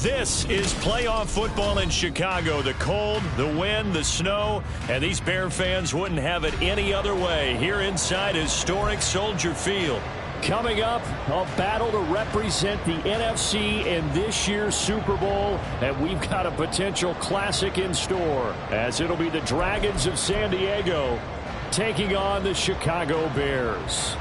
This is playoff football in Chicago. The cold, the wind, the snow, and these Bear fans wouldn't have it any other way here inside historic Soldier Field. Coming up, a battle to represent the NFC in this year's Super Bowl, and we've got a potential classic in store, as it'll be the Dragons of San Diego taking on the Chicago Bears.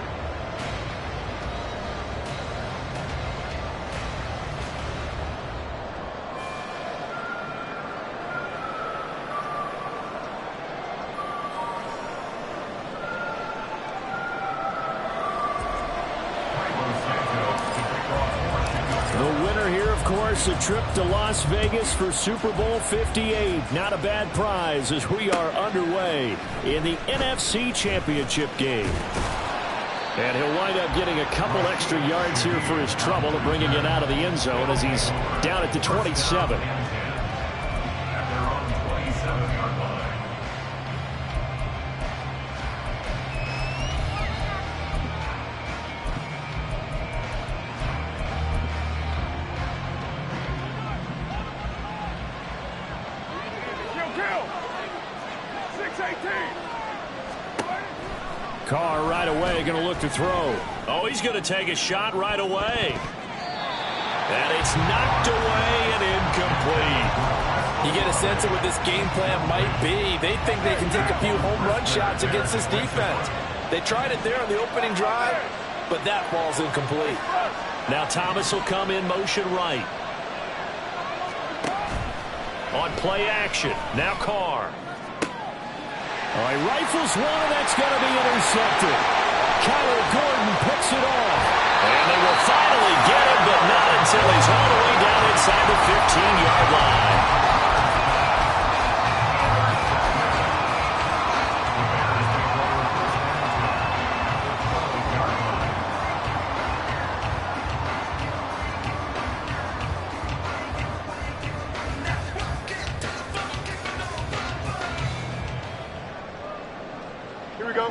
A trip to Las Vegas for Super Bowl 58. Not a bad prize as we are underway in the NFC Championship game. And he'll wind up getting a couple extra yards here for his trouble of bringing it out of the end zone as he's down at the 27. Carr right away going to look to throw. Oh, he's going to take a shot right away. And it's knocked away and incomplete. You get a sense of what this game plan might be. They think they can take a few home run shots against this defense. They tried it there on the opening drive, but that ball's incomplete. Now Thomas will come in motion right. On play action. Now Carr. All right, rifles one, that's going to be intercepted. Kyler Gordon picks it off. And they will finally get him, but not until he's all the way down inside the 15-yard line.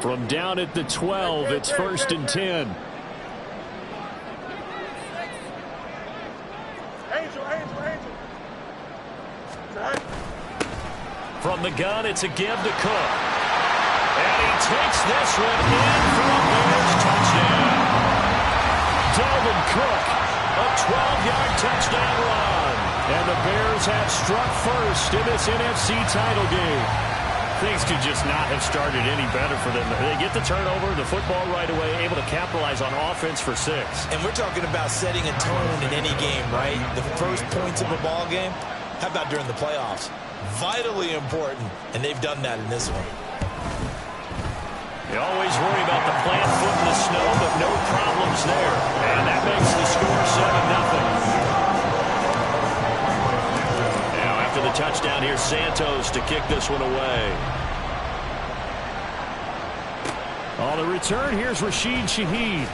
From down at the 12, it's 1st and 10. From the gun, it's a give to Cook. And he takes this one in for a Bears touchdown. Dalvin Cook, a 12-yard touchdown run. And the Bears have struck first in this NFC title game. Things could just not have started any better for them. They get the turnover, the football right away, able to capitalize on offense for 6. And we're talking about setting a tone in any game, right? The first points of a ball game. How about during the playoffs? Vitally important, and they've done that in this one. You always worry about the plant foot in the snow, but no problems there. And that makes the score 7-0. After the touchdown, here's Santos to kick this one away. On the return, here's Rashid Shaheed.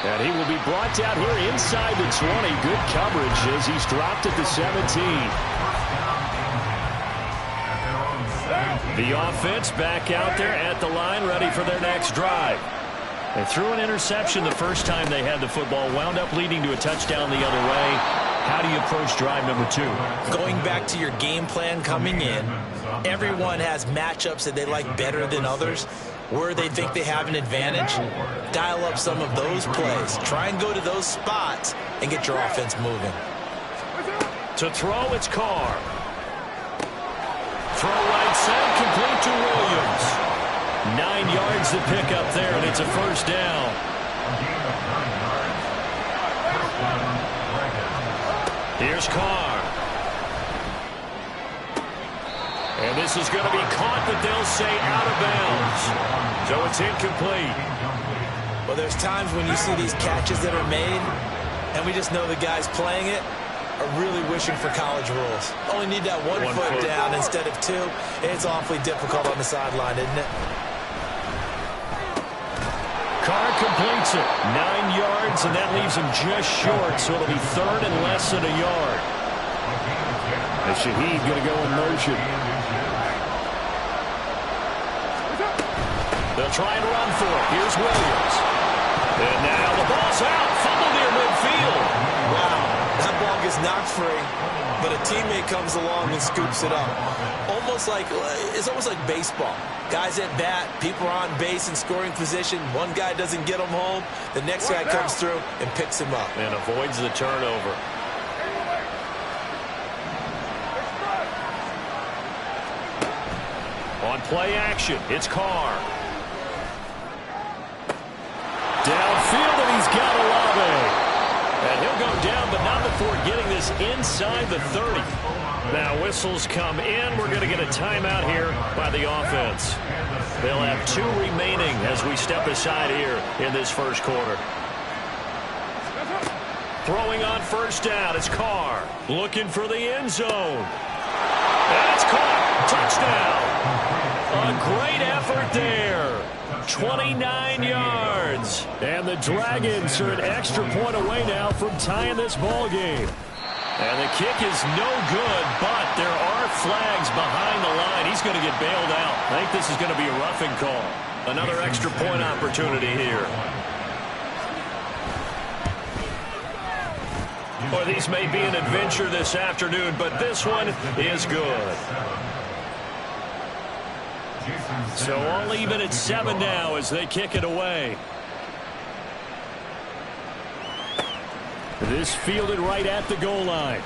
And he will be brought down here inside the 20. Good coverage as he's dropped at the 17. The offense back out there at the line, ready for their next drive. They threw an interception the first time they had the football, wound up leading to a touchdown the other way. How do you approach drive number 2? Going back to your game plan coming in, everyone has matchups that they like better than others, where they think they have an advantage. Dial up some of those plays. Try and go to those spots and get your offense moving. To throw, it's Carr. Throw right side, complete to Williams. 9 yards to pick up there, and it's a first down. Here's Carr. And this is going to be caught, but they'll say out of bounds. So it's incomplete. Well, there's times when you see these catches that are made, and we just know the guys playing it are really wishing for college rules. Only need that one foot down instead of 2. It's awfully difficult on the sideline, isn't it? Carr completes it. 9 yards, and that leaves him just short, so it'll be 3rd and less than a yard. And Shaheed going to go in motion. They'll try and run for it. Here's Williams. And now the ball's out. Fumble near midfield. Wow, that ball gets knocked broke free, but a teammate comes along and scoops it up. It's almost like baseball. Guys at bat, people are on base in scoring position. One guy doesn't get him home. The next guy comes through and picks him up. And avoids the turnover. On play action, it's Carr. Downfield, and he's got Olave. And he'll go down, but not before getting this inside the 30. Now whistles come in. We're going to get a timeout here by the offense. They'll have 2 remaining as we step aside here in this first quarter. Throwing on first down, it's Carr. Looking for the end zone. And it's caught. Touchdown. A great effort there. 29 yards. And the Dragons are an extra point away now from tying this ball game. And the kick is no good, but there are flags behind the line. He's going to get bailed out. I think this is going to be a roughing call. Another extra point opportunity here. Well, these may be an adventure this afternoon, but this one is good. So all even at 7 now as they kick it away. This fielded right at the goal line.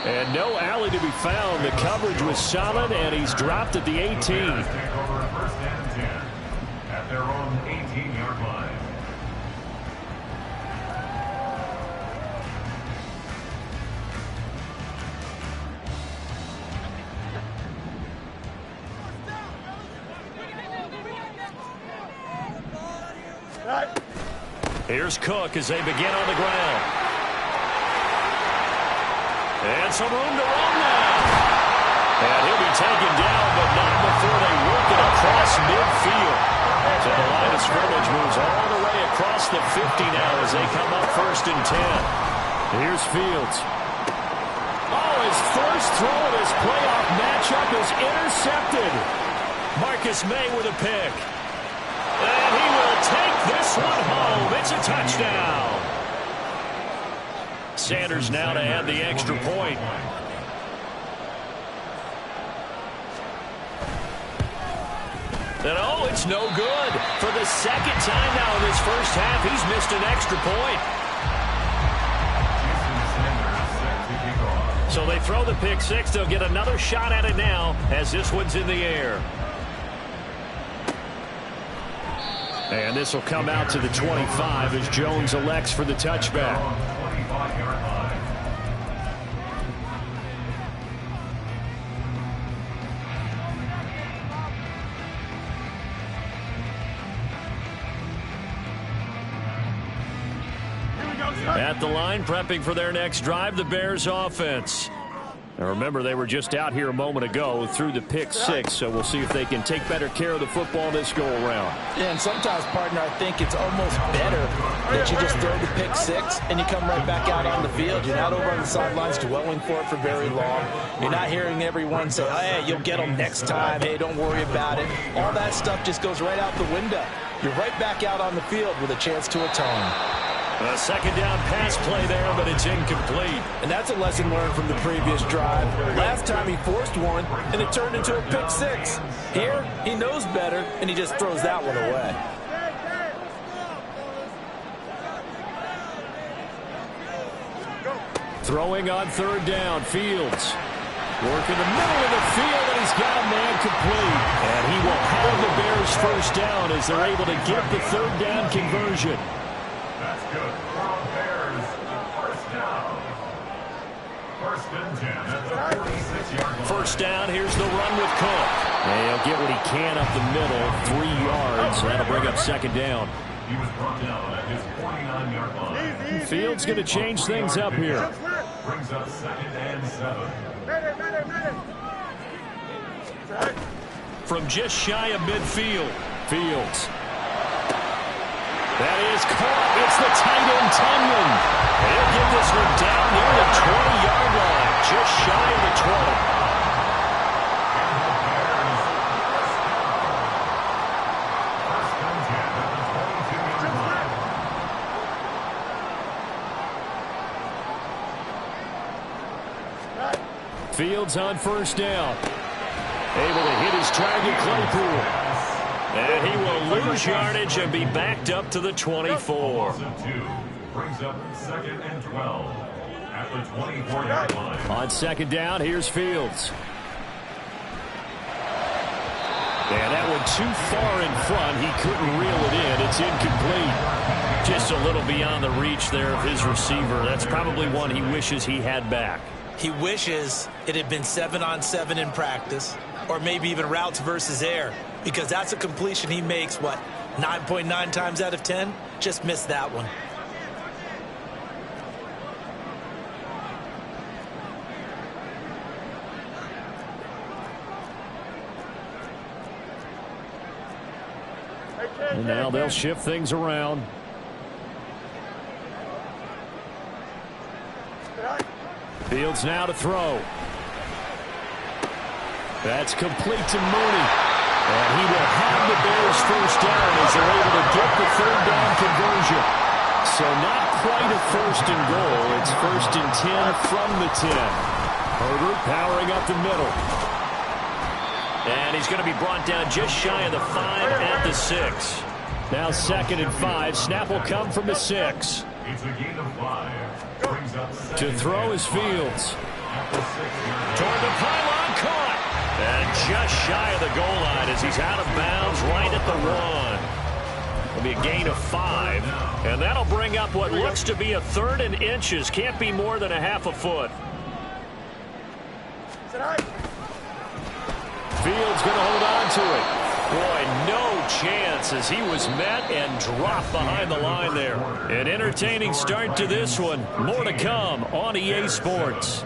And no alley to be found. The coverage was solid, and he's dropped at the 18. First and 10 at their own 18-yard line. Here's Cook as they begin on the ground. And some room to run now. And he'll be taken down, but not before they work it across midfield. So the line of scrimmage moves all the way across the 50 now as they come up first and 10. Here's Fields. Oh, his first throw of his playoff matchup is intercepted. Marcus May with a pick. And he will take this one home. It's a touchdown. Sanders now to add the extra point. And oh, it's no good. For the second time now in this first half, he's missed an extra point. So they throw the pick six. They'll get another shot at it now as this one's in the air. And this will come out to the 25 as Jones elects for the touchback. At the line, prepping for their next drive, the Bears offense. Now remember, they were just out here a moment ago through the pick six, so we'll see if they can take better care of the football this go-around. Yeah, and sometimes, partner, I think it's almost better that you just throw the pick six and you come right back out on the field. You're not over on the sidelines dwelling for it for very long. You're not hearing everyone say, oh, hey, you'll get them next time. Hey, don't worry about it. All that stuff just goes right out the window. You're right back out on the field with a chance to atone. A second down pass play there, but it's incomplete. And that's a lesson learned from the previous drive. Last time he forced one, and it turned into a pick six. Here, he knows better, and he just throws that one away. Throwing on third down, Fields. Working the middle of the field, and he's got a man complete. And he will have the Bears first down as they're able to get the third down conversion. That's good. Bears, first down. First and 10 at the 46-yard line. First down, here's the run with Cook. And he'll get what he can up the middle, 3 yards. That'll bring up second down. He was brought down at his 49-yard line. Fields going to change things up here. Brings up second and 7. From just shy of midfield, Fields. That is caught. It's the tight end, Tunyon. He'll get this one down near the 20-yard line, just shy of the 20. Fields on first down. Able to hit his target, Claypool. And he will lose yardage and be backed up to the 24. Brings up 2nd and 12 at the 24-yard line. On second down, here's Fields. And that one too far in front. He couldn't reel it in. It's incomplete. Just a little beyond the reach there of his receiver. That's probably one he wishes he had back. He wishes it had been 7-on-7 in practice, or maybe even routes versus air, because that's a completion he makes, what, 9.9 times out of 10? Just missed that one. And now they'll shift things around. Fields now to throw. That's complete to Mooney. And he will have the Bears first down as they're able to get the third down conversion. So not quite a first and goal. It's 1st and 10 from the 10. Herbert powering up the middle. And he's going to be brought down just shy of the 5 at the 6. Now 2nd and 5. Snap will come from the 6. It's a gain of 5. Brings up To throw is Fields. at the 6-yard Toward the pylon, caught. And just shy of the goal line as he's out of bounds right at the 1. It'll be a gain of 5. And that'll bring up what looks to be a 3rd and inches. Can't be more than a half a foot. Fields going to hold on to it. Boy, no chance as he was met and dropped behind the line there. An entertaining start to this one. More to come on EA Sports.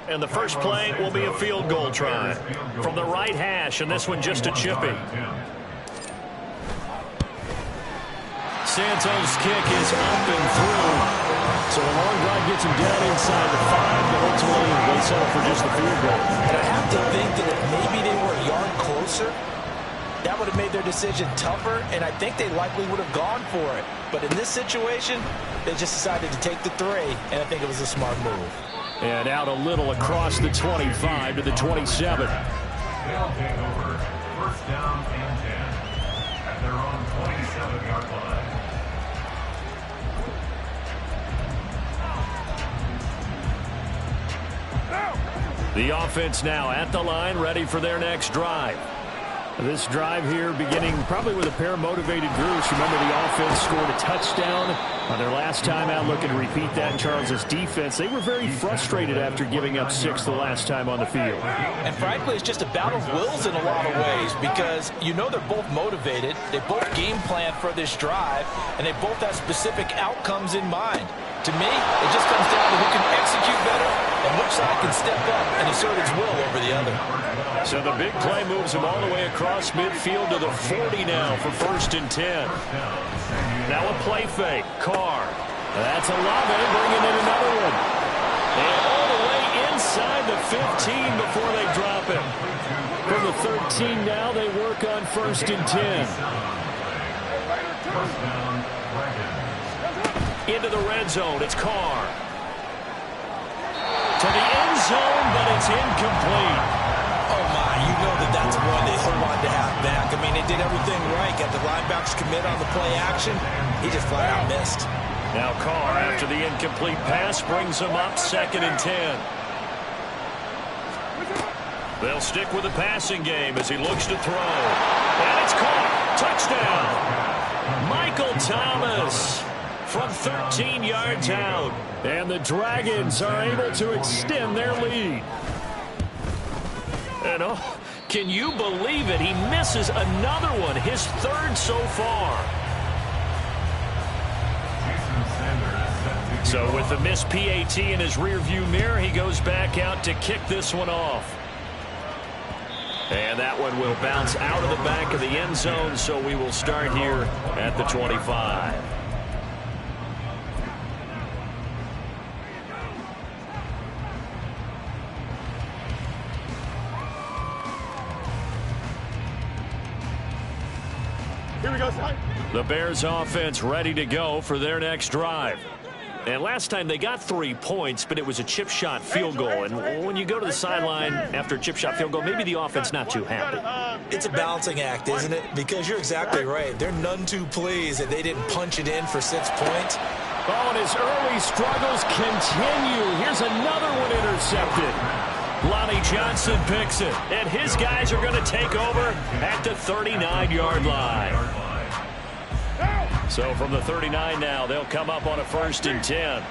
And the first play will be a field goal try from the right hash, and this one just a chippy. Santos' kick is up and through. So a long drive gets him down inside the 5, but ultimately they settle for just the field goal. And I have to think that if maybe they were a yard closer, that would have made their decision tougher, and I think they likely would have gone for it. But in this situation, they just decided to take the 3, and I think it was a smart move. And out a little across the 25 to the 27. They'll take over 1st down and 10 at their own 27-yard line. The offense now at the line, ready for their next drive. This drive here beginning probably with a pair of motivated groups. Remember, the offense scored a touchdown on their last time out. Looking to repeat that in Charles's defense. They were very frustrated after giving up 6 the last time on the field. And frankly, it's just a battle of wills in a lot of ways, because you know they're both motivated. They both game plan for this drive, and they both have specific outcomes in mind. To me, it just comes down to who can execute better and which side can step up and assert its will over the other. So the big play moves him all the way across midfield to the 40 now for 1st and 10. Now a play fake. Carr. That's Olave bringing in another one. And all the way inside the 15 before they drop him. From the 13 now, they work on 1st and 10. Into the red zone. It's Carr. To the end zone, but it's incomplete. Oh, my, you know that's one they hold on to half back. I mean, they did everything right. Got the linebackers commit on the play action. He just flat out missed. Now Carr, after the incomplete pass, brings him up 2nd and 10. They'll stick with the passing game as he looks to throw. And it's caught. Touchdown. Michael Thomas from 13 yards out. And the Dragons are able to extend their lead. And oh, can you believe it? He misses another one, his 3rd so far. So with the missed PAT in his rearview mirror, he goes back out to kick this one off. And that one will bounce out of the back of the end zone, so we will start here at the 25. The Bears offense ready to go for their next drive. And last time they got 3 points, but it was a chip shot field goal. And when you go to the sideline after a chip shot field goal, maybe the offense not too happy. It's a balancing act, isn't it? Because you're exactly right. They're none too pleased that they didn't punch it in for 6 points. Oh, and his early struggles continue. Here's another one intercepted. Lonnie Johnson picks it. And his guys are going to take over at the 39-yard line. So from the 39 now, they'll come up on a 1st and 10.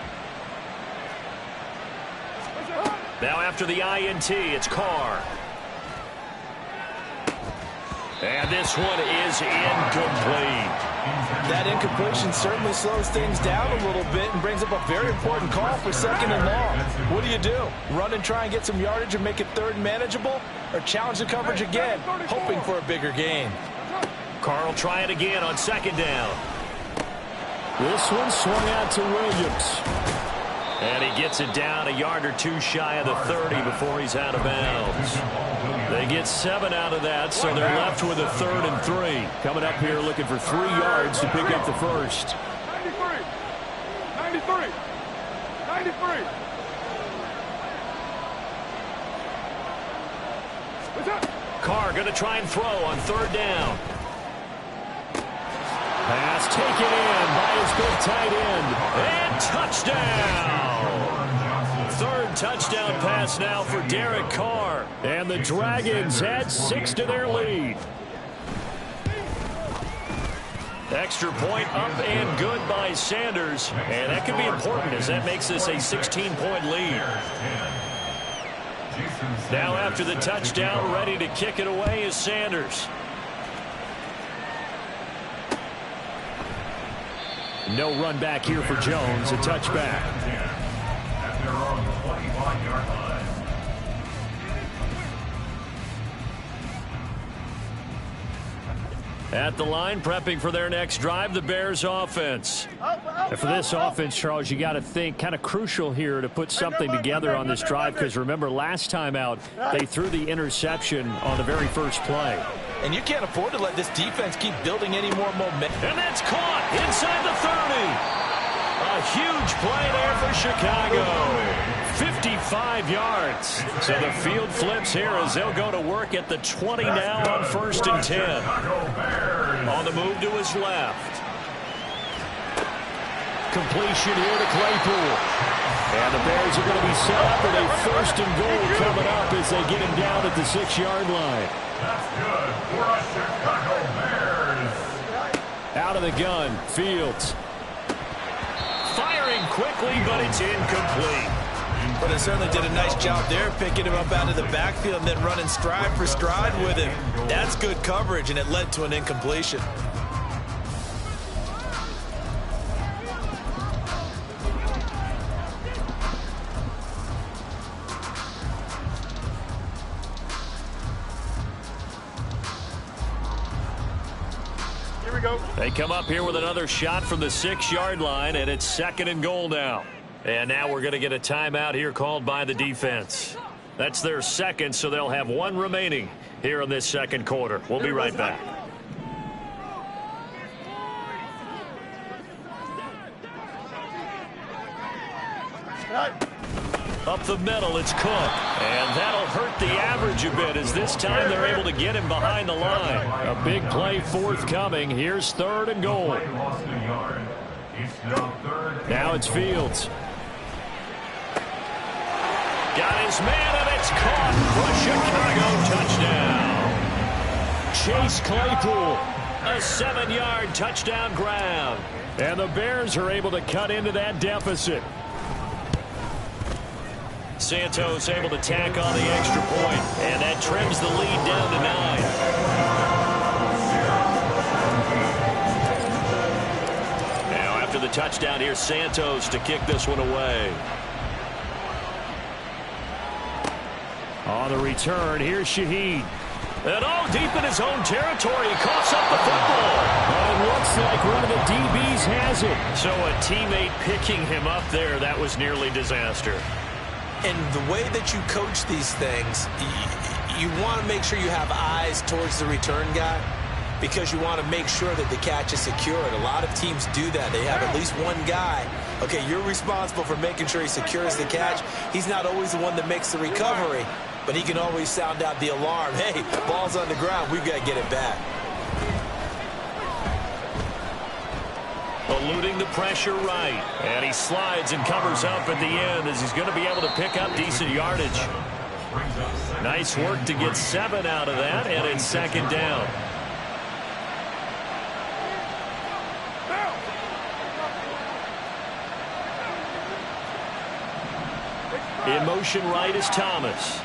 Now after the INT, it's Carr. And this one is incomplete. That incompletion certainly slows things down a little bit and brings up a very important call for 2nd and long. What do? Run and try and get some yardage and make it 3rd and manageable? Or challenge the coverage again, hoping for a bigger gain? Carr will try it again on 2nd down. This one swung out to Williams. And he gets it down a yard or 2 shy of the 30 before he's out of bounds. They get 7 out of that, so they're left with a 3rd and 3. Coming up here looking for 3 yards to pick up the first. 93. Carr going to try and throw on 3rd down. Pass taken in by his big tight end. And touchdown! 3rd touchdown pass now for Derek Carr. And the Dragons add 6 to their lead. Extra point up and good by Sanders. And that could be important as that makes this a 16-point lead. Now after the touchdown, ready to kick it away is Sanders. No run back here for Jones, a touchback. At their own 21-yard line. At the line, prepping for their next drive, the Bears offense. And for this offense, Charles, you got to think kind of crucial here to put something together on this drive, because remember last time out they threw the interception on the very first play. And you can't afford to let this defense keep building any more momentum. And that's caught inside the 30. A huge play there for Chicago. 55 yards. So the field flips here as they'll go to work at the 20 now on 1st and 10. On the move to his left. Completion here to Claypool. And the Bears are going to be set up with a 1st and goal coming up as they get him down at the 6-yard line. That's good for a Chicago Bears. Out of the gun, Fields. Firing quickly, but it's incomplete. But it certainly did a nice job there, picking him up out of the backfield and then running stride for stride with him. That's good coverage, and it led to an incompletion. They come up here with another shot from the 6-yard line, and it's 2nd and goal now. And now we're going to get a timeout here called by the defense. That's their 2nd, so they'll have 1 remaining here in this 2nd quarter. We'll be right back. Up the middle, it's Cook. And that'll hurt the average a bit as this time they're able to get him behind the line. A big play forthcoming. Here's 3rd and goal. Now it's Fields. Got his man, and it's caught for a Chicago touchdown. Chase Claypool, a 7-yard touchdown grab. And the Bears are able to cut into that deficit. Santos able to tack on the extra point, and that trims the lead down to 9. Now after the touchdown, here's Santos to kick this one away. On the return, here's Shaheed. And all deep in his own territory, he coughs up the football. But it looks like one of the DBs has it. So a teammate picking him up there, that was nearly disaster. And the way that you coach these things, you want to make sure you have eyes towards the return guy. because you want to make sure that the catch is secured. A lot of teams do that. They have at least one guy. Okay, you're responsible for making sure he secures the catch. He's not always the one that makes the recovery, but he can always sound out the alarm. Hey, ball's on the ground. We've got to get it back. Eluding the pressure right. And he slides and covers up at the end as he's going to be able to pick up decent yardage. Nice work to get 7 out of that, and it's second down. In motion right is Thomas.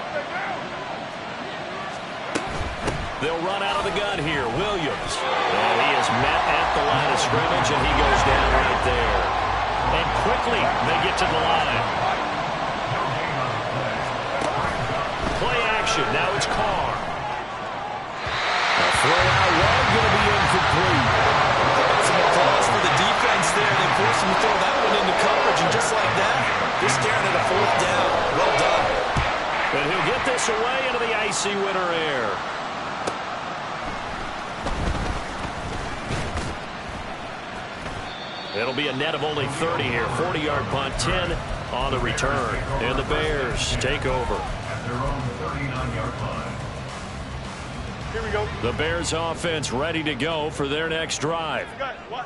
They'll run out of the gun here. Williams. And he is met at the line of scrimmage, and he goes down right there. And quickly they get to the line. Play action. Now it's Carr. A throw out wide, going to be incomplete. Some applause for the defense there. They forced him to throw that one into coverage, and just like that, they're staring at a 4th down. Well done. And he'll get this away into the icy winter air. It'll be a net of only 30 here. 40-yard punt, 10 on the return. And the Bears take over. At their own 39-yard line. Here we go. The Bears offense ready to go for their next drive.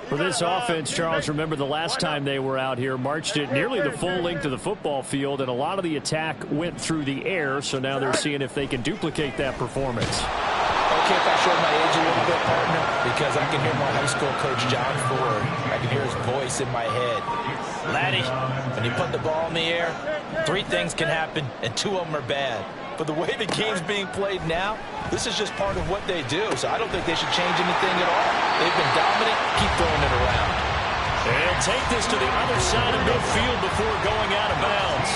For this offense, Charles, remember the last time they were out here, marched it nearly the full length of the football field, and a lot of the attack went through the air, so now they're seeing if they can duplicate that performance. Okay, if I show my age a little bit, partner, because I can hear my high school coach, John Ford. I can hear his voice in my head. Laddie, when you put the ball in the air, 3 things can happen, and 2 of them are bad. But the way the game's being played now, this is just part of what they do. So I don't think they should change anything at all. They've been dominant. Keep throwing it around. And take this to the other side of midfield before going out of bounds.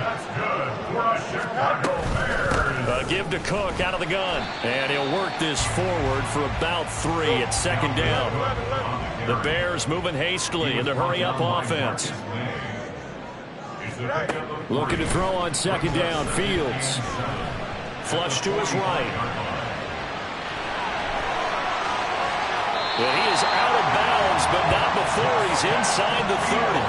That's good for the Chicago Bears. A give to Cook out of the gun. And he'll work this forward for about 3 at second down. The Bears moving hastily in the hurry-up offense. Looking to throw on second down. Fields. Flush to his right. And he is out of bounds, but not before he's inside the 30.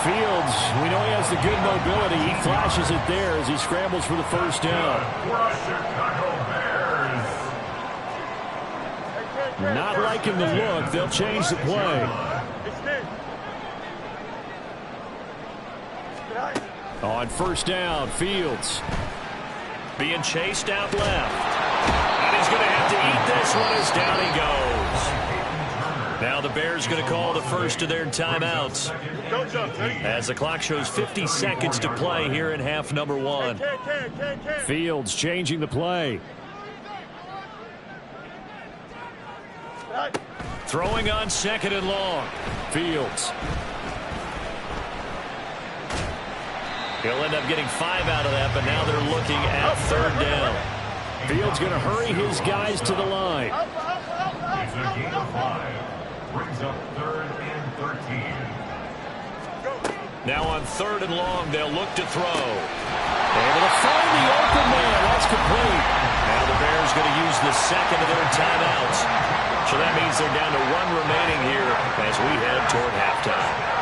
Fields, we know he has the good mobility. He flashes it there as he scrambles for the first down. For the Chicago Bears. Not liking the look. They'll change the play. On first down, Fields. Being chased out left. And he's going to have to eat this one as down he goes. Now the Bears going to call the first of their timeouts as the clock shows 50 seconds to play here in half number 1. Fields changing the play. Throwing on second and long. Fields. He'll end up getting 5 out of that, but now they're looking at third down. Fields going to hurry his guys to the line. It's a gain of 5. Brings up 3rd and 13. Now on third and long, they'll look to throw. Able to find the open man. That's complete. Now the Bears going to use the second of their timeouts. So that means they're down to 1 remaining here as we head toward halftime.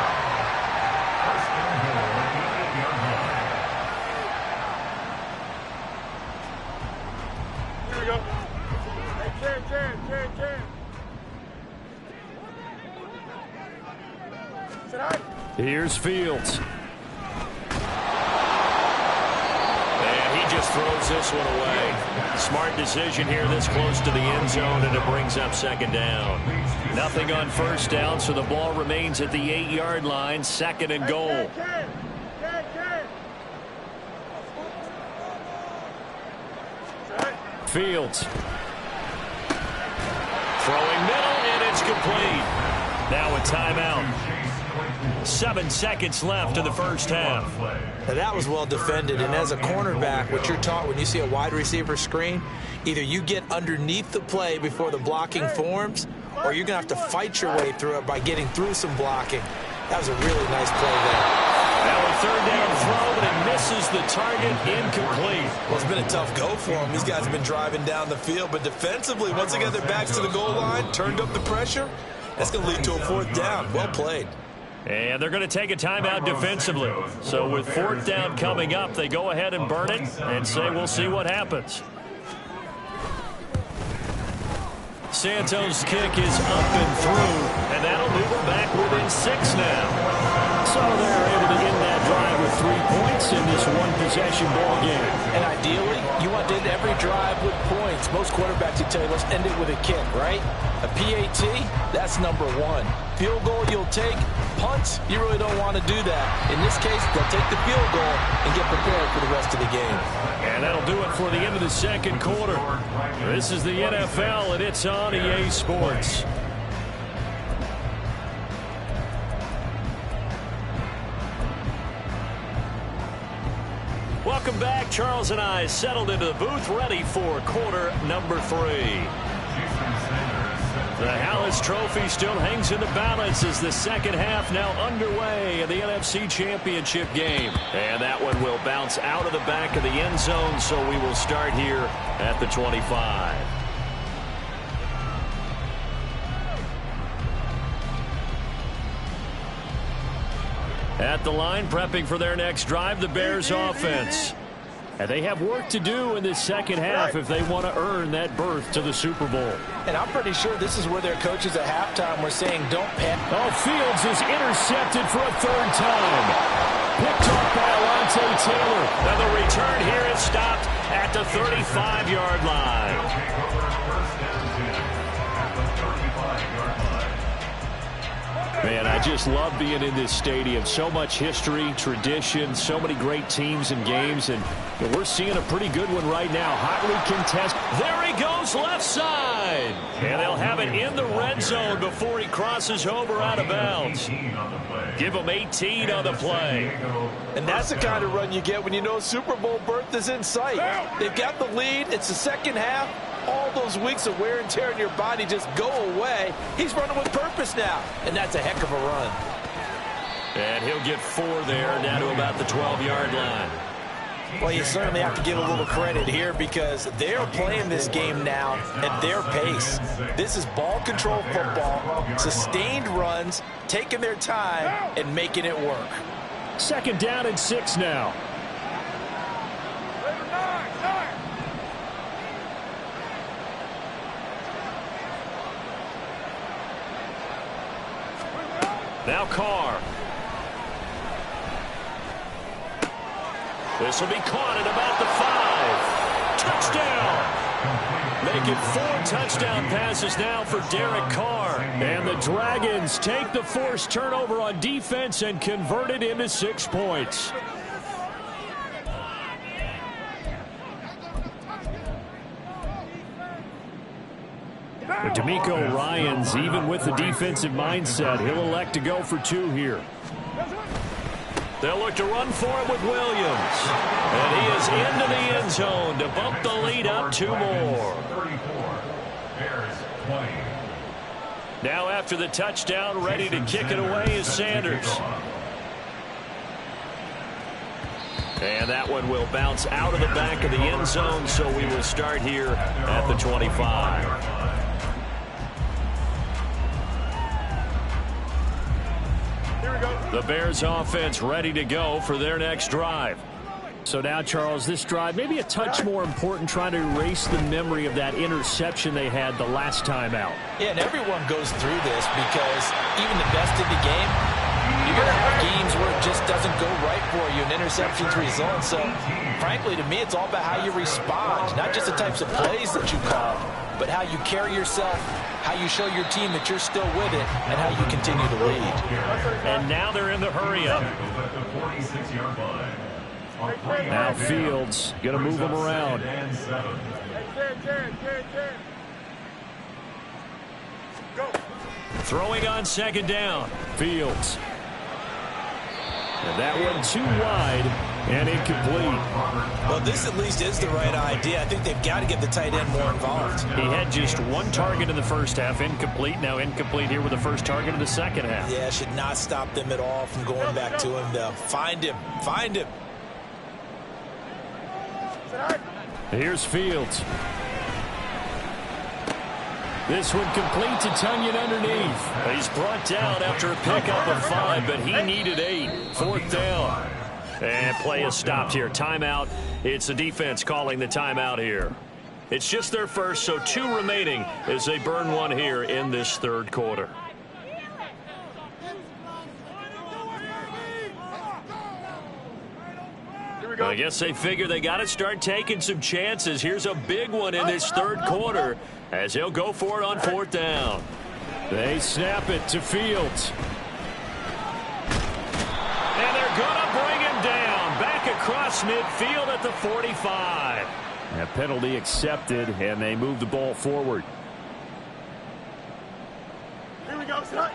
Here's Fields. And he just throws this one away. Smart decision here this close to the end zone, and it brings up second down. Nothing on first down, so the ball remains at the 8-yard line, second and goal. Fields. Throwing middle, and it's complete. Now a timeout. 7 seconds left in the first half. Now that was well defended, and as a cornerback, what you're taught when you see a wide receiver screen, either you get underneath the play before the blocking forms, or you're going to have to fight your way through it by getting through some blocking. That was a really nice play there. Now a third down throw, but it misses the target, incomplete. Well, it's been a tough go for them. These guys have been driving down the field, but defensively, once they got their backs to the goal line, turned up the pressure, that's going to lead to a fourth down. Well played. And they're going to take a timeout defensively. So with fourth down coming up, they go ahead and burn it and say we'll see what happens. Santos' kick is up and through, and that'll move them back within 6 now. So they're able to end that drive with 3 points in this one-possession ball game. And ideally, you want to end every drive with points. Most quarterbacks will tell you, let's end it with a kick, right? A PAT, that's number 1. Field goal you'll take. Punts, you really don't want to do that. In this case, they'll take the field goal and get prepared for the rest of the game. And that'll do it for the end of the second quarter. This is the NFL, and it's on EA Sports. Welcome back. Charles and I settled into the booth, ready for quarter number 3. The Hallis Trophy still hangs in the balance as the second half now underway in the NFC Championship game. And that one will bounce out of the back of the end zone, so we will start here at the 25. At the line, prepping for their next drive, the Bears offense. And they have work to do in this second half if they want to earn that berth to the Super Bowl. And I'm pretty sure this is where their coaches at halftime were saying, don't panic. Oh, Fields is intercepted for a third time. Picked off by Alontae Taylor. And the return here is stopped at the 35-yard line. Man, I just love being in this stadium. So much history, tradition, so many great teams and games, and we're seeing a pretty good one right now. Hotly contested. There he goes, left side. And they'll have it in the red zone before he crosses over out of bounds. Give him 18 on the play. And that's the kind of run you get when you know Super Bowl berth is in sight. They've got the lead. It's the second half. All those weeks of wear and tear in your body just go away. He's running with purpose now, and that's a heck of a run. And he'll get 4 there, down to about the 12-yard line. Well, you certainly have to give a little credit here because they're playing this game now at their pace. This is ball control football, sustained runs, taking their time, and making it work. Second down and 6 now. Now Carr. This will be caught at about the 5. Touchdown. Making 4 touchdown passes now for Derek Carr. And the Dragons take the forced turnover on defense and convert it into 6 points. But D'Amico Ryans, even with the defensive mindset, he'll elect to go for 2 here. They'll look to run for it with Williams. And he is into the end zone to bump the lead up 2 more. Now after the touchdown, ready to kick it away is Sanders. And that one will bounce out of the back of the end zone, so we will start here at the 25. The Bears offense ready to go for their next drive. So now, Charles, this drive maybe a touch more important, trying to erase the memory of that interception they had the last time out. Yeah, and everyone goes through this because even the best in the game, you're going to have games where it just doesn't go right for you and interceptions result. So, frankly, to me, it's all about how you respond, not just the types of plays that you call, but how you carry yourself, how you show your team that you're still with it, and how you continue to lead. And now they're in the hurry-up. Now Fields going to move them around. Throwing on second down. Fields. And that one too wide. And incomplete. Well, this at least is the right idea. I think they've got to get the tight end more involved. He had just one target in the first half, incomplete. Now incomplete here with the first target in the second half. Yeah, should not stop them at all from going back to him, though. Find him. Find him. Here's Fields. This one complete to Tonyan underneath. He's brought down after a pickup of 5, but he needed 8. 4th down. And play is stopped here. Timeout. It's the defense calling the timeout here. It's just their first, so 2 remaining as they burn one here in this third quarter. I guess they figure they got to start taking some chances. Here's a big one in this third quarter as he'll go for it on 4th down. They snap it to Fields. And they're going to bring him down. Back across midfield at the 45. A penalty accepted, and they move the ball forward. Here we go, son.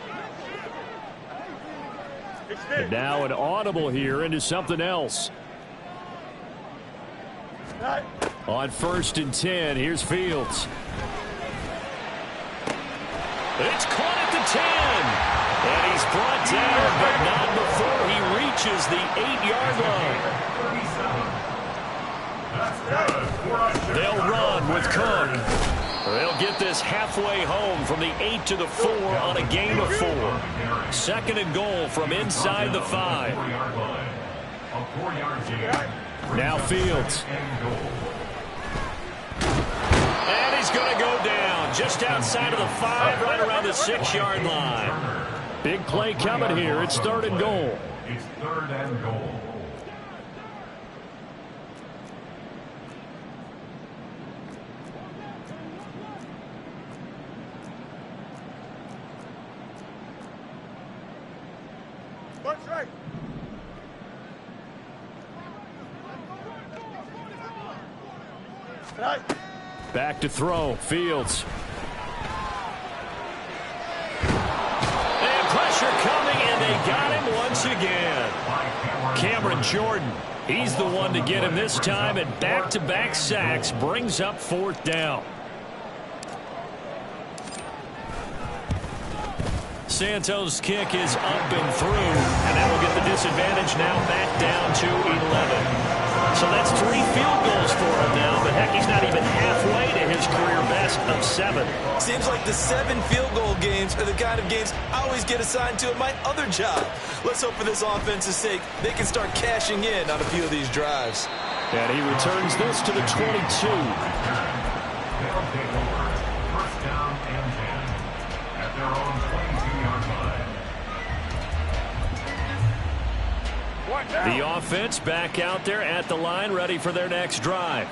And now an audible here into something else. On 1st and 10, here's Fields. It's caught at the 10. And he's brought down, but not before he reaches the 8-yard line. They'll run with Cook. They'll get this halfway home from the 8 to the 4 on a gain of 4. 2nd and goal from inside the 5. Now Fields. And he's going to go down just outside of the 5, right around the 6-yard line. Big play coming here. It's 3rd and goal. It's 3rd and goal. That's right. Back to throw. Fields. And pressure coming, and they got him once again. Cameron Jordan. He's the one to get him this time, and back-to-back sacks brings up 4th down. Santos' kick is up and through, and that will get the disadvantage now back down to 11. So that's 3 field goals for him now, but heck, he's not even halfway to his career best of 7. Seems like the 7 field goal games are the kind of games I always get assigned to at my other job. Let's hope for this offense's sake they can start cashing in on a few of these drives. And he returns this to the 22. They'll take over. 1st down and 10 at their own 22-yard line. The offense back out there at the line, ready for their next drive.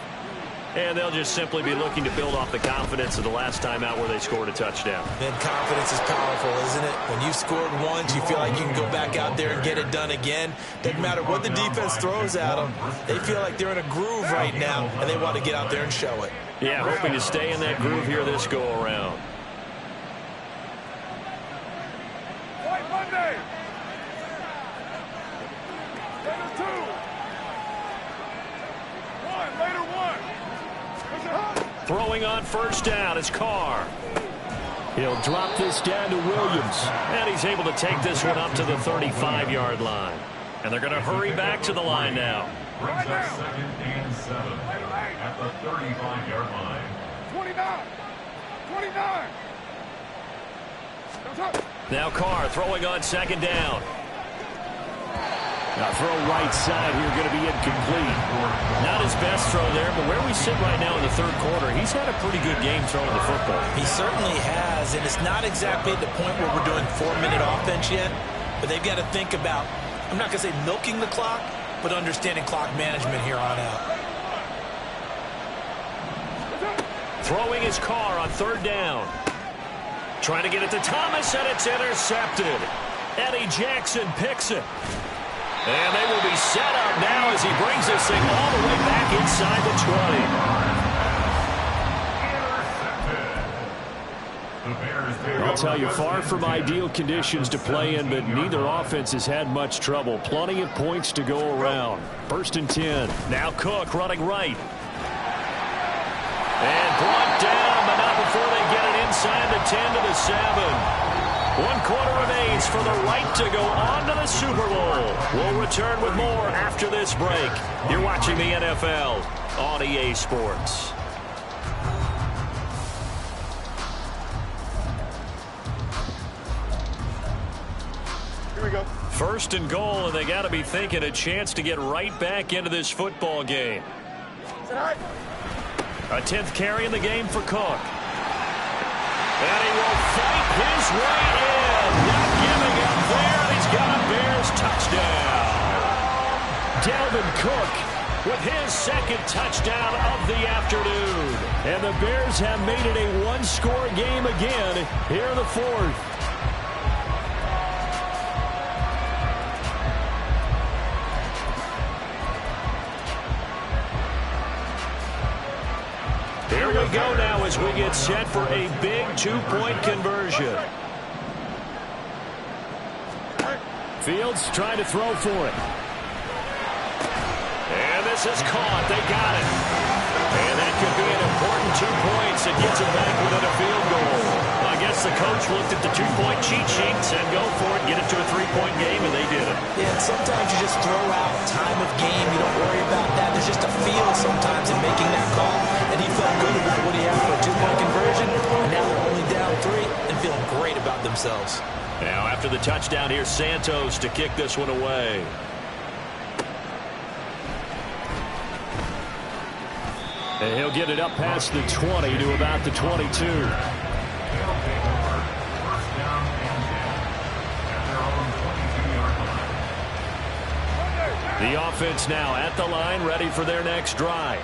And they'll just simply be looking to build off the confidence of the last time out where they scored a touchdown. Man, confidence is powerful, isn't it? When you've scored once, you feel like you can go back out there and get it done again. Doesn't matter what the defense throws at them. They feel like they're in a groove right now, and they want to get out there and show it. Yeah, hoping to stay in that groove here this go-around. White Monday. Later 2. 1, later 1. Throwing on 1st down is Carr. He'll drop this down to Williams. And he's able to take this one up to the 35-yard line. And they're going to hurry back to the line now. Brings up 2nd and 7 at the 35-yard line. 29. 29. Now Carr throwing on 2nd down. Now throw right side here, going to be incomplete. Not his best throw there, but where we sit right now in the 3rd quarter, he's had a pretty good game throwing the football. He certainly has, and it's not exactly at the point where we're doing 4-minute offense yet, but they've got to think about, I'm not going to say milking the clock, but understanding clock management here on out. Throwing his Carr on 3rd down. Trying to get it to Thomas, and it's intercepted. Eddie Jackson picks it. And they will be set up now as he brings this thing all the way back inside the 20. Intercepted. The Bears I'll tell you, far from ideal conditions to play in, but neither offense has had much trouble. Plenty of points to go around. 1st and 10. Now Cook running right. And brought down, but not before they get it inside the 10 to the 7. 1 quarter remains for the right to go on to the Super Bowl. We'll return with more after this break. You're watching the NFL on EA Sports. Here we go. 1st and goal, and they got to be thinking a chance to get right back into this football game. A 10th carry in the game for Cook. And he will fight his way in. Not giving up there, and he's got a Bears touchdown. Dalvin Cook with his 2nd touchdown of the afternoon. And the Bears have made it a one-score game again here in the 4th. Here we go now as we get set for a big 2-point conversion. Fields trying to throw for it. And this is caught. They got it. And that could be an important 2 points. It gets it back within a field goal. I guess the coach looked at the 2-point cheat sheet and said, go for it, get it to a 3-point game, and they did it. Yeah, and sometimes you just throw out time of game. You don't worry about that. There's just a feel sometimes in making that call. And he felt good about what he had for a 2-point conversion. And now they're only down 3 and feeling great about themselves. Now after the touchdown, here's Santos to kick this one away. And he'll get it up past the 20 to about the 22. The offense now at the line, ready for their next drive.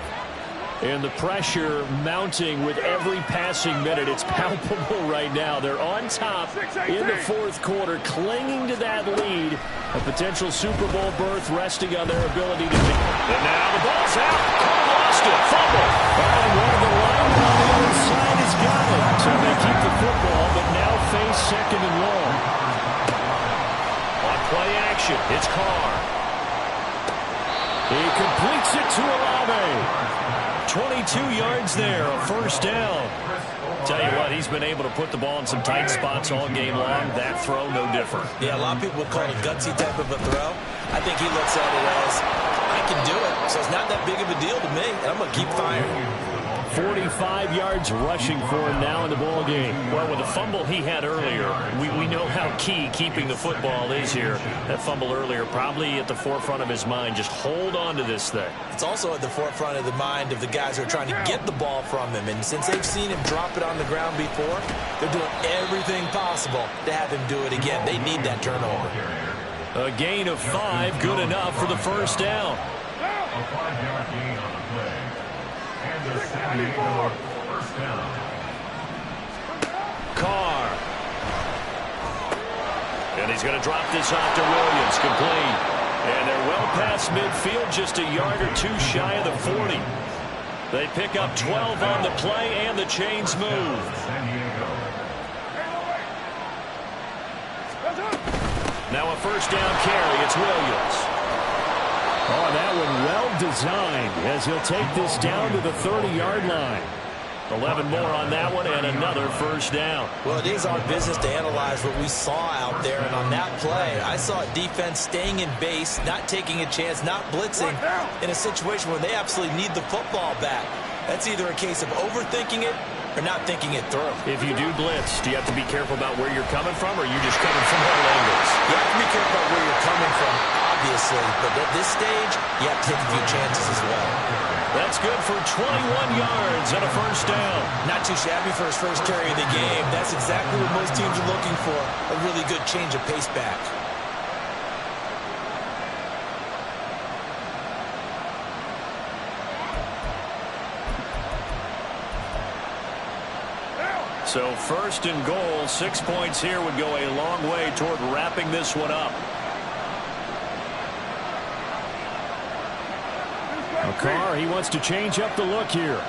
And the pressure mounting with every passing minute. It's palpable right now. They're on top in the 4th quarter, clinging to that lead. A potential Super Bowl berth resting on their ability to... And now the ball's out. Cole lost it. Fumble. And one of the linemen on the other side has got it. So they keep the football, but now face 2nd and long. On play action, it's Carr. He completes it to Olave. 22 yards there, a 1st down. Tell you what, he's been able to put the ball in some tight spots all game long. That throw, no different. Yeah, a lot of people would call it a gutsy type of a throw. I think he looks at it as, I can do it, so it's not that big of a deal to me, and I'm going to keep firing. 45 yards rushing for him now in the ball game. Well, with the fumble he had earlier, we know how key keeping the football is here. That fumble earlier probably at the forefront of his mind. Just hold on to this thing. It's also at the forefront of the mind of the guys who are trying to get the ball from him. And since they've seen him drop it on the ground before, they're doing everything possible to have him do it again. They need that turnover. A gain of 5, good enough for the 1st down. A 5-yard gain on the play. And the 74 1st down. Carr. And he's going to drop this off to Williams, complete. And they're well past midfield, just a yard or 2 shy of the 40. They pick up 12 on the play, and the chains move. San Diego. Now a 1st down carry. It's Williams. Oh, that one well designed as he'll take this down to the 30-yard line. 11 more on that one, and another 1st down. Well, it is our business to analyze what we saw out there, and on that play, I saw a defense staying in base, not taking a chance, not blitzing in a situation where they absolutely need the football back. That's either a case of overthinking it or not thinking it through. If you do blitz, do you have to be careful about where you're coming from, or are you just coming from all angles? You have to be careful about where you're coming from, obviously, but at this stage, you have to take a few chances as well. That's good for 21 yards and a 1st down. Not too shabby for his first carry of the game. That's exactly what most teams are looking for, a really good change of pace back. So 1st and goal, 6 points here would go a long way toward wrapping this one up. Carr, he wants to change up the look here.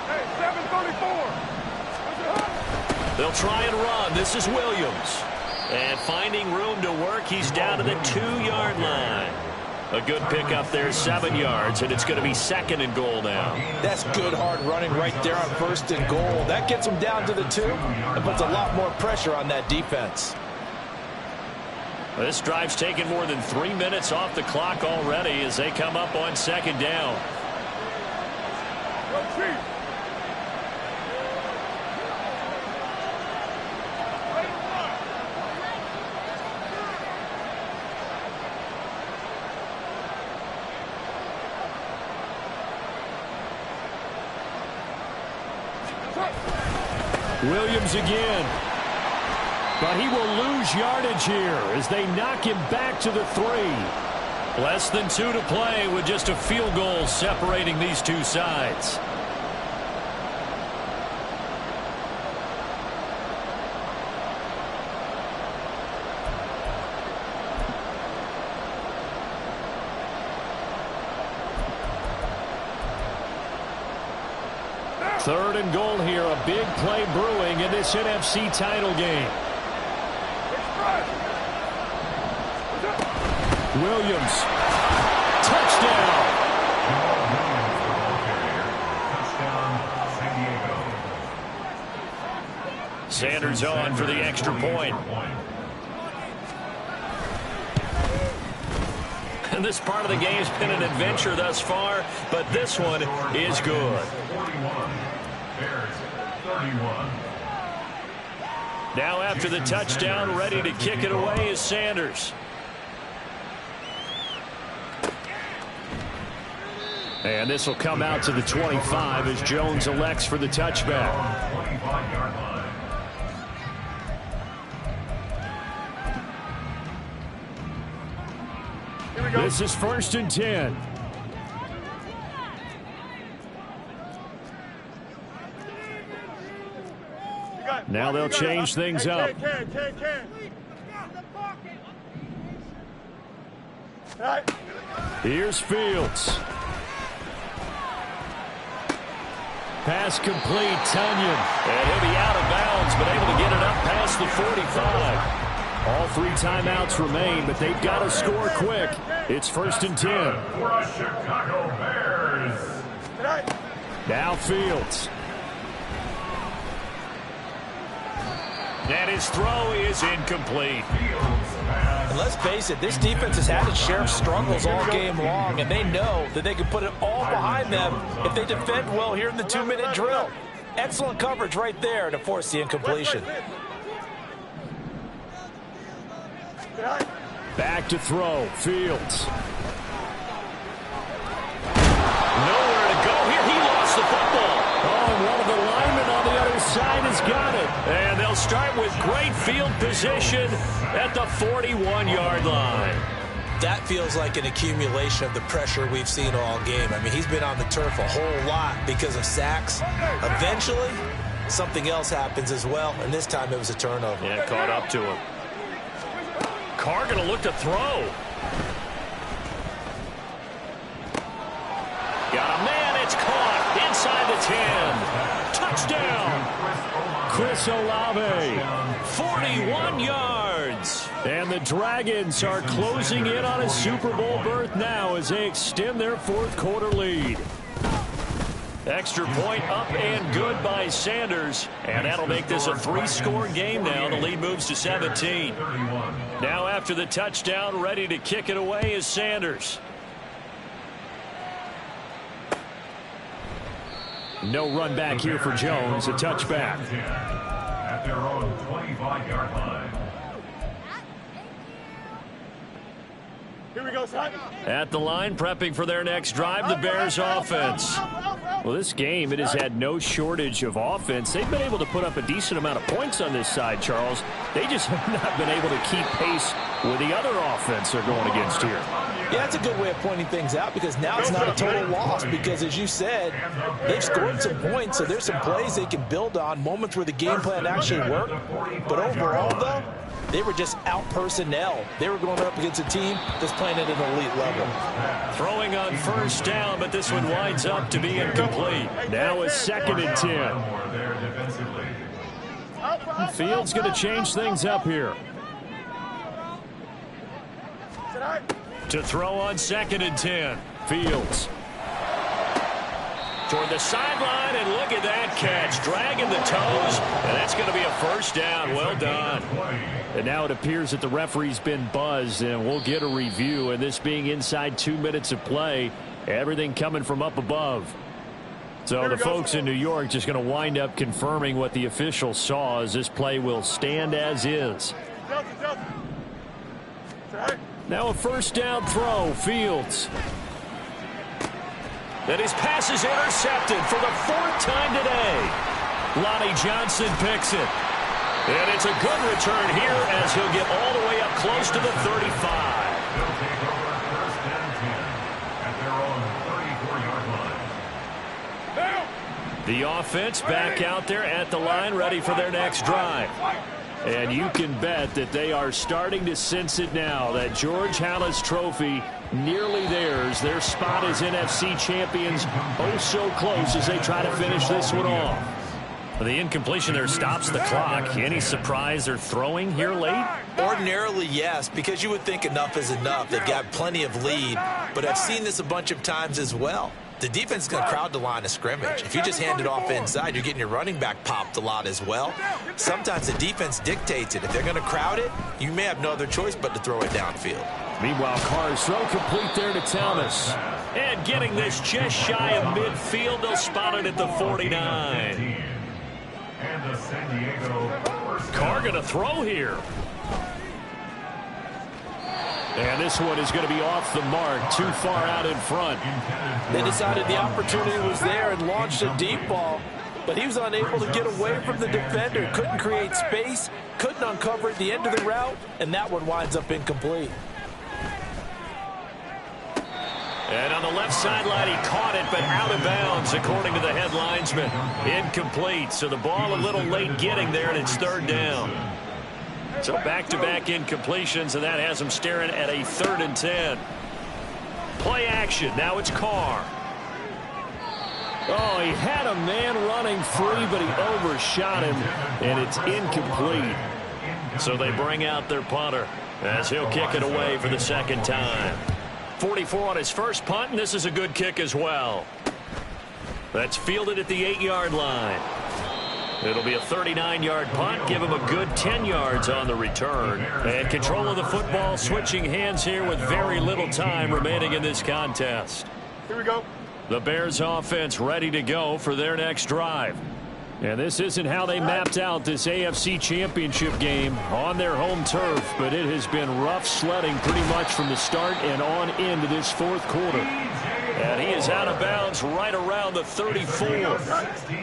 Hey, 7:34 They'll try and run. This is Williams. And finding room to work, he's down to the 2-yard line. A good pickup there, 7 yards, and it's going to be 2nd and goal now. That's good hard running right there on 1st and goal. That gets them down to the 2 and puts a lot more pressure on that defense. This drive's taken more than 3 minutes off the clock already as they come up on 2nd down. Williams again. But he will lose yardage here as they knock him back to the 3. Less than 2 to play with just a field goal separating these two sides. Third and goal here. A big play brewing in this NFC title game. Williams. Touchdown. Sanders on for the extra point. And this part of the game's been an adventure thus far, but this one is good. Now after the touchdown, ready to kick it away is Sanders. And this will come out to the 25 as Jones elects for the touchback. This is 1st and 10. Now they'll change things up. Here's Fields. Pass complete, Tunyon. And he'll be out of bounds, but able to get it up past the 45. All 3 timeouts remain, but they've got to score quick. It's 1st and 10. For Chicago Bears. Now Fields. And his throw is incomplete. And let's face it, this defense has had its share of struggles all game long, and they know that they can put it all behind them if they defend well here in the 2-minute drill. Excellent coverage right there to force the incompletion. Back to throw. Fields. Nowhere to go here. He lost the football. Oh, and one of the linemen on the other side has got it. And they'll start with great field position at the 41-yard line. That feels like an accumulation of the pressure we've seen all game. I mean, he's been on the turf a whole lot because of sacks. Eventually, something else happens as well, and this time it was a turnover. Yeah, caught up to him. Carr going to look to throw. Got a man. It's caught inside the 10. Touchdown. Chris Olave. 41 yards. And the Dragons are closing in on a Super Bowl berth now as they extend their 4th quarter lead. Extra point up and good by Sanders. And that'll make this a 3-score game now. The lead moves to 17. Now after the touchdown, ready to kick it away is Sanders. No run back here for Jones. A touchback. At their own 25-yard line. Here we go, son. At the line, prepping for their next drive, the Bears offense. Well, this game, it has had no shortage of offense. They've been able to put up a decent amount of points on this side, Charles. They just have not been able to keep pace with the other offense they're going against here. Yeah, that's a good way of pointing things out because now it's not a total loss because, as you said, they've scored some points, so there's some plays they can build on, moments where the game plan actually worked. But overall, though, they were just out personnel. They were going up against a team that's playing at an elite level. Throwing on 1st down, but this one winds up to be incomplete. Now it's 2nd and 10. Fields going to change things up here. To throw on 2nd and 10. Fields. Toward the sideline, and look at that catch. Dragging the toes, and that's going to be a first down. Well done. And now it appears that the referee's been buzzed, and we'll get a review. And this being inside 2 minutes of play, everything coming from up above. So the folks in New York just going to wind up confirming what the official saw, as this play will stand as is. Now a first down throw. Fields. And his pass is intercepted for the 4th time today. Lonnie Johnson picks it. And it's a good return here as he'll get all the way up close to the 35. They'll take over 1st and 10 at their own 34-yard line. The offense back out there at the line, ready for their next drive. And you can bet that they are starting to sense it now, that George Halas Trophy nearly theirs. Their spot as NFC champions, oh so close as they try to finish this one off. The incompletion there stops the clock. Any surprise they're throwing here late? Ordinarily, yes, because you would think enough is enough. They've got plenty of lead, but I've seen this a bunch of times as well. The defense is going to crowd the line of scrimmage. If you just hand it off inside, you're getting your running back popped a lot as well. Sometimes the defense dictates it. If they're going to crowd it, you may have no other choice but to throw it downfield. Meanwhile, Carr's throw complete there to Thomas. And getting this just shy of midfield, they'll spot it at the 49. And the San Diego Carr going to throw here. And this one is going to be off the mark, too far out in front. They decided the opportunity was there and launched a deep ball, but he was unable to get away from the defender. Couldn't create space, couldn't uncover at the end of the route, and that one winds up incomplete. And on the left sideline, he caught it, but out of bounds, according to the head linesman. Incomplete, so the ball a little late getting there, and it's 3rd down. So back-to-back incompletions, and that has him staring at a 3rd and 10. Play action. Now it's Carr. Oh, he had a man running free, but he overshot him, and it's incomplete. So they bring out their punter as he'll kick it away for the 2nd time. 44 on his first punt, and this is a good kick as well. That's fielded at the 8-yard line. It'll be a 39-yard punt. Give him a good 10 yards on the return. And control of the football switching hands here with very little time remaining in this contest. Here we go. The Bears offense ready to go for their next drive. And this isn't how they mapped out this AFC Championship game on their home turf, but it has been rough sledding pretty much from the start and on into this 4th quarter. And he is out of bounds right around the 34.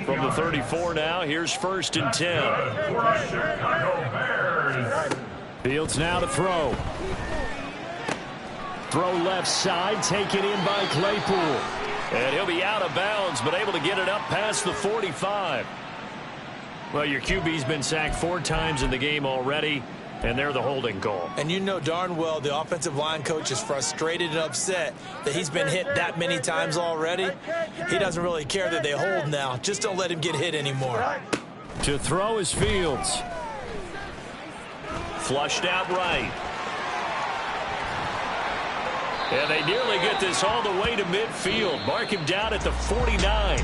From the 34 now, here's 1st and 10. Fields now to throw. Throw left side, taken in by Claypool. And he'll be out of bounds, but able to get it up past the 45. Well, your QB's been sacked 4 times in the game already, and they're the holding call. And you know darn well the offensive line coach is frustrated and upset that he's been hit that many times already. He doesn't really care that they hold now. Just don't let him get hit anymore. To throw is Fields. Flushed out right. And they nearly get this all the way to midfield. Mark him down at the 49.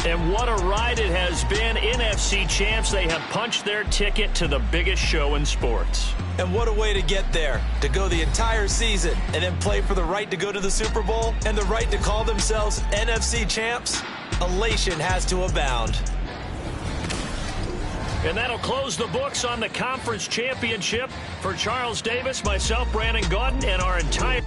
And what a ride it has been. NFC champs, they have punched their ticket to the biggest show in sports. And what a way to get there, to go the entire season and then play for the right to go to the Super Bowl and the right to call themselves NFC champs. Elation has to abound. And that'll close the books on the conference championship. For Charles Davis, myself, Brandon Gaudin, and our entire